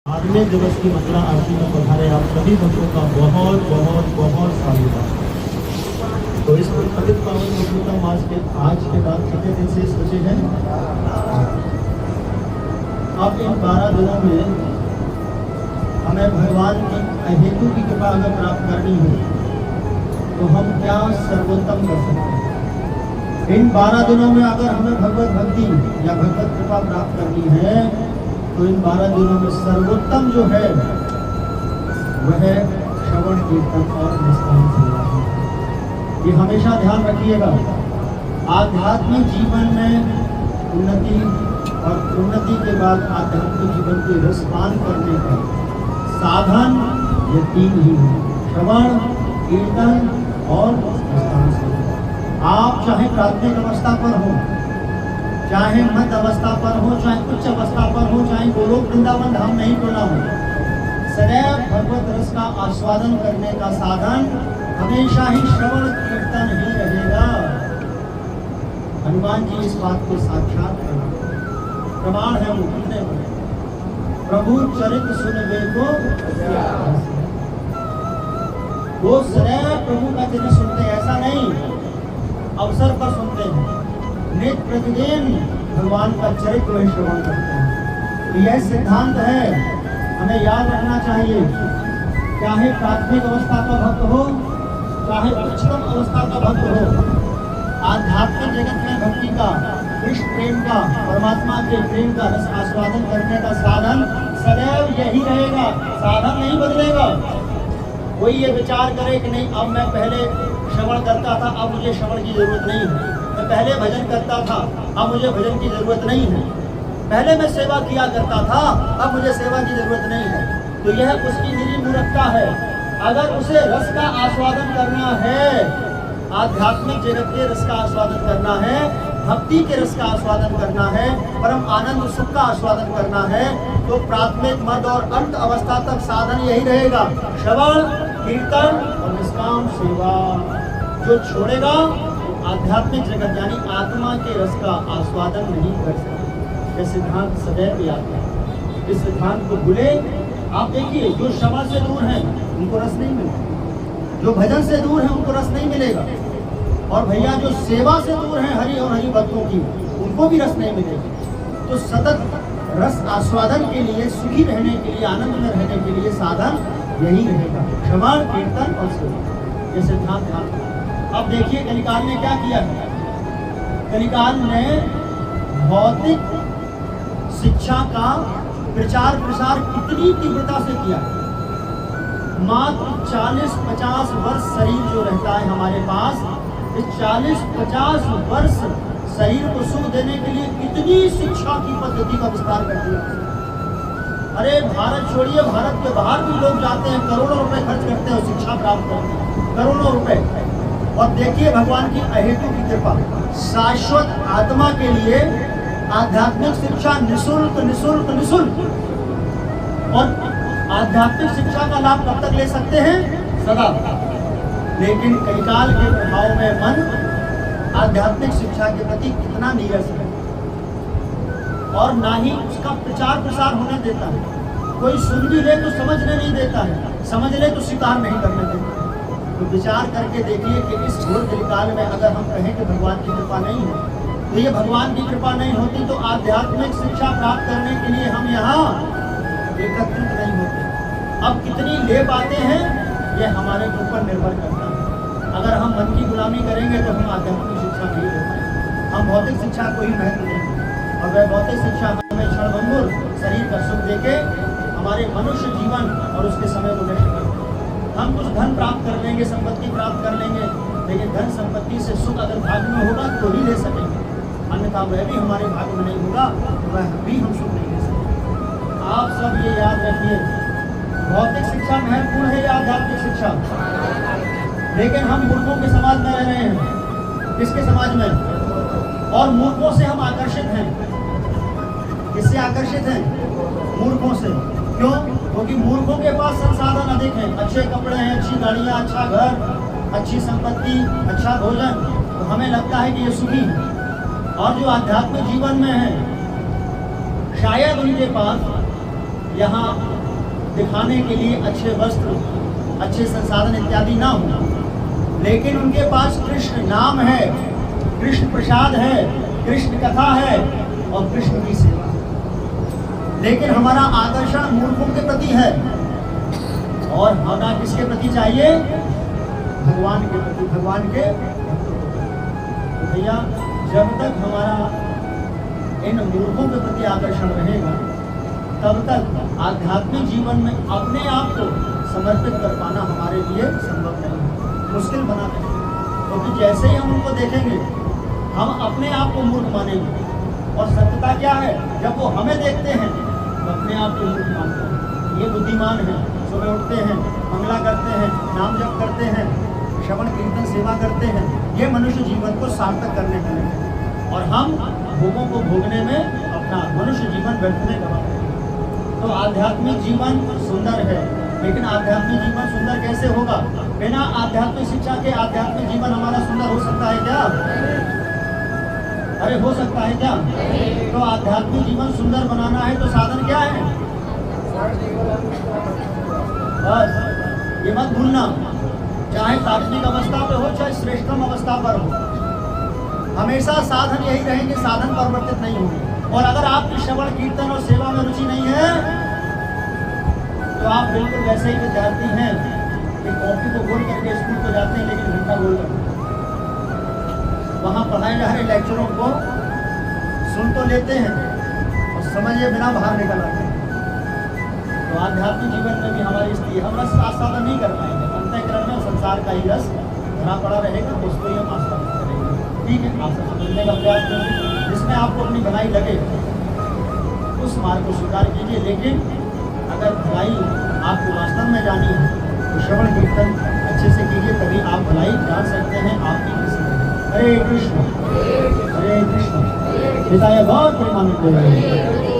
आदमी दिवस की मंगला आरती में पधारे आप सभी भक्तों का बहुत बहुत बहुत स्वागत। तो इस पवित्र पावन पवित्र मास के आज के बाद कितने दिन से सोचे हैं? अब इन 12 दिनों में हमें भगवान की अहेतु की कृपा अगर प्राप्त करनी हो तो हम क्या सर्वोत्तम कर सकते हैं? इन 12 दिनों में अगर हमें भगवत भक्ति या भगवत कृपा प्राप्त करनी है तो इन 12 दिनों में सर्वोत्तम जो है वह श्रवण कीर्तन और निष्काम सेवा है। ये हमेशा ध्यान रखिएगा। आध्यात्मिक जीवन में उन्नति और उन्नति के बाद आध्यात्मिक जीवन के रसपान करने का साधन ये 3 ही है: श्रवण, कीर्तन और निष्काम सेवा। आप चाहे प्राथमिक अवस्था पर हो, चाहे मध्य अवस्था पर हो, चाहे उच्च अवस्था पर हो, चाहे गोलोक वृंदावन धाम नहीं टोला हो, सदैव भगवत रस का आस्वादन करने का साधन हमेशा ही श्रवण कीर्तन ही रहेगा। हनुमान जी इस बात को साक्षात प्रमाण है वो कितने बड़े। प्रभु चरित सुनबे को वो सदैव प्रभु का चरित्र सुनते हैं, ऐसा नहीं अवसर पर सुनते हैं, नित्य प्रतिदिन भगवान का चरित्र वही श्रवण करते हैं। तो यह सिद्धांत है, हमें याद रखना चाहिए। चाहे प्राथमिक अवस्था का भक्त हो, चाहे उच्चतम अवस्था का भक्त हो, आध्यात्मिक जगत में भक्ति का, कृष्ण प्रेम का, परमात्मा के प्रेम का रस आस्वादन करने का साधन सदैव यही रहेगा, साधन नहीं बदलेगा। कोई ये विचार करे कि नहीं अब मैं पहले श्रवण करता था, अब मुझे श्रवण की जरूरत नहीं है, मैं पहले भजन करता था, अब मुझे भजन की जरूरत नहीं है, पहले मैं सेवा किया करता था, अब मुझे सेवा की जरूरत नहीं है, तो यह उसकी निरी मूर्खता है। अगर उसे रस का आस्वादन करना है, आध्यात्मिक जगत के रस का आस्वादन करना है, भक्ति के रस का आस्वादन करना है, परम आनंद सुख का आस्वादन करना है, तो प्राथमिक, मध्य और अंत अवस्था तक साधन यही रहेगा: श्रवण, कीर्तन और निष्काम सेवा। जो छोड़ेगा आध्यात्मिक जगत यानी आत्मा के रस का आस्वादन नहीं कर सकते। यह सिद्धांत सदैव याद है। इस सिद्धांत को भूले आप देखिए, जो श्रवण से दूर हैं उनको रस नहीं मिलेगा, जो भजन से दूर हैं उनको रस नहीं मिलेगा, और भैया जो सेवा से दूर हैं हरि और हरि भक्तों की, उनको भी रस नहीं मिलेगा। तो सतत रस आस्वादन के लिए, सुखी रहने के लिए, आनंद में रहने के लिए साधन यही रहेगा: श्रवण, कीर्तन और सेवा। यह सिद्धांत ध्यान। अब देखिए कलिकाल ने क्या किया है। कलिकाल ने भौतिक शिक्षा का प्रचार प्रसार कितनी तीव्रता से किया है। मात्र 40-50 वर्ष शरीर जो रहता है हमारे पास, इस 40-50 वर्ष शरीर को सुख देने के लिए कितनी शिक्षा की पद्धति का विस्तार कर दिया। अरे भारत छोड़िए, भारत के बाहर भी लोग जाते हैं, करोड़ों रुपए खर्च करते हैं, शिक्षा प्राप्त करते हैं, करोड़ों रुपए। और देखिए भगवान की अहेतु की कृपा, शाश्वत आत्मा के लिए आध्यात्मिक शिक्षा निःशुल्क निःशुल्क निःशुल्क। और आध्यात्मिक शिक्षा का लाभ कब तक ले सकते हैं? सदा। लेकिन कलिकाल के प्रभाव में मन आध्यात्मिक शिक्षा के प्रति कितना नीरस है, और ना ही उसका प्रचार प्रसार होने देता है। कोई सुन भी ले तो समझने नहीं देता है, समझ ले तो स्वीकार नहीं करने देता। तो विचार करके देखिए कि इस घोर कलिकाल में अगर हम कहें कि भगवान की कृपा नहीं है, तो ये भगवान की कृपा नहीं होती तो आध्यात्मिक शिक्षा प्राप्त करने के लिए हम यहाँ एकत्रित नहीं होते। अब कितनी ले पाते हैं ये हमारे ऊपर निर्भर करता है। अगर हम मन की गुलामी करेंगे तो हम आध्यात्मिक शिक्षा नहीं ले पाएंगे, हम भौतिक शिक्षा को ही महत्व देंगे, और वह भौतिक शिक्षा हमें क्षणभंगुर शरीर का सुख देके हमारे मनुष्य जीवन और उसके समय को नष्ट कर देंगे। हम कुछ धन प्राप्त कर लेंगे, संपत्ति प्राप्त कर लेंगे, लेकिन धन संपत्ति से सुख अगर भाग्य में होगा तो ही ले सकेंगे, अन्यथा वह भी हमारे भाग्य में नहीं होगा तो वह भी हम सुख नहीं ले सकेंगे। आप सब ये याद रखिए, भौतिक शिक्षा महत्वपूर्ण है या आध्यात्मिक शिक्षा? लेकिन हम मूर्खों के समाज में रह रहे हैं। किसके समाज में? और मूर्खों से हम आकर्षित हैं। किससे आकर्षित हैं? मूर्खों से। क्यों? क्योंकि मूर्खों के पास संसाधन अधिक हैं, अच्छे कपड़े हैं, अच्छी गाड़ियाँ, अच्छा घर, अच्छी संपत्ति, अच्छा भोजन, तो हमें लगता है कि ये सुखी है। और जो आध्यात्मिक जीवन में है, शायद उनके पास यहाँ दिखाने के लिए अच्छे वस्त्र, अच्छे संसाधन इत्यादि ना हो, लेकिन उनके पास कृष्ण नाम है, कृष्ण प्रसाद है, कृष्ण कथा है और कृष्ण की सेवा। लेकिन हमारा आकर्षण मूर्खों के प्रति है और होना किसके प्रति चाहिए? भगवान के प्रति, भगवान के। तो भैया जब तक हमारा इन मूर्खों के प्रति आकर्षण रहेगा तब तक आध्यात्मिक जीवन में अपने आप को समर्पित कर पाना हमारे लिए संभव नहीं, मुश्किल बना देंगे। क्योंकि जैसे ही हम उनको देखेंगे हम अपने आप को मूर्ख मानेंगे, और सत्यता क्या है? जब वो हमें देखते हैं तो अपने आप को मूर्ख मानते हैं। ये बुद्धिमान है, सुबह उठते हैं, मंगला करते हैं, नाम जप करते हैं, श्रवण कीर्तन सेवा करते हैं, ये मनुष्य जीवन को सार्थक करने में लगे, और हम भोगों को भोगने में अपना मनुष्य जीवन व्यर्थ में गवा रहे हैं। तो आध्यात्मिक जीवन सुंदर है, लेकिन आध्यात्मिक जीवन सुंदर कैसे होगा? बिना आध्यात्मिक शिक्षा के आध्यात्मिक जीवन हमारा सुंदर हो सकता है क्या? अरे हो सकता है क्या? तो आध्यात्मिक जीवन सुंदर बनाना है तो साधन क्या है? बस ये मत भूलना, चाहे प्राथमिक अवस्था पे हो चाहे श्रेष्ठतम अवस्था पर हो, हमेशा साधन यही रहेंगे, साधन परिवर्तित नहीं होंगे। और अगर आपकी श्रवण कीर्तन और सेवा में रुचि नहीं है तो आप बिल्कुल वैसे ही विद्यार्थी हैं कि कॉपी को गोल करके स्कूल को जाते हैं लेकिन घंटा गोल करते हैं। वहाँ पढ़ाए जा रहे लेक्चरों को सुन तो लेते हैं और समझिए बिना बाहर निकल आते हैं। तो आध्यात्मिक जीवन में भी हमारी स्थिति, हम रस आस्वादन नहीं कर पाएंगे, अंतःकरण में संसार का ही रस भरा पड़ा रहेगा, उसको ही हम आस्वादन करेंगे। ठीक है, आप सब समझने का प्रयास करेंगे, जिसमें आपको अपनी भलाई लगे उस मार्ग को स्वीकार कीजिए। लेकिन अगर भलाई आपको वास्तव में जानी है तो श्रवण कीर्तन अच्छे से कीजिए, तभी आप भलाई जान सकते हैं आपकी किसी। हरे कृष्ण, हरे कृष्ण। पिता बहुत प्रेमान्वित।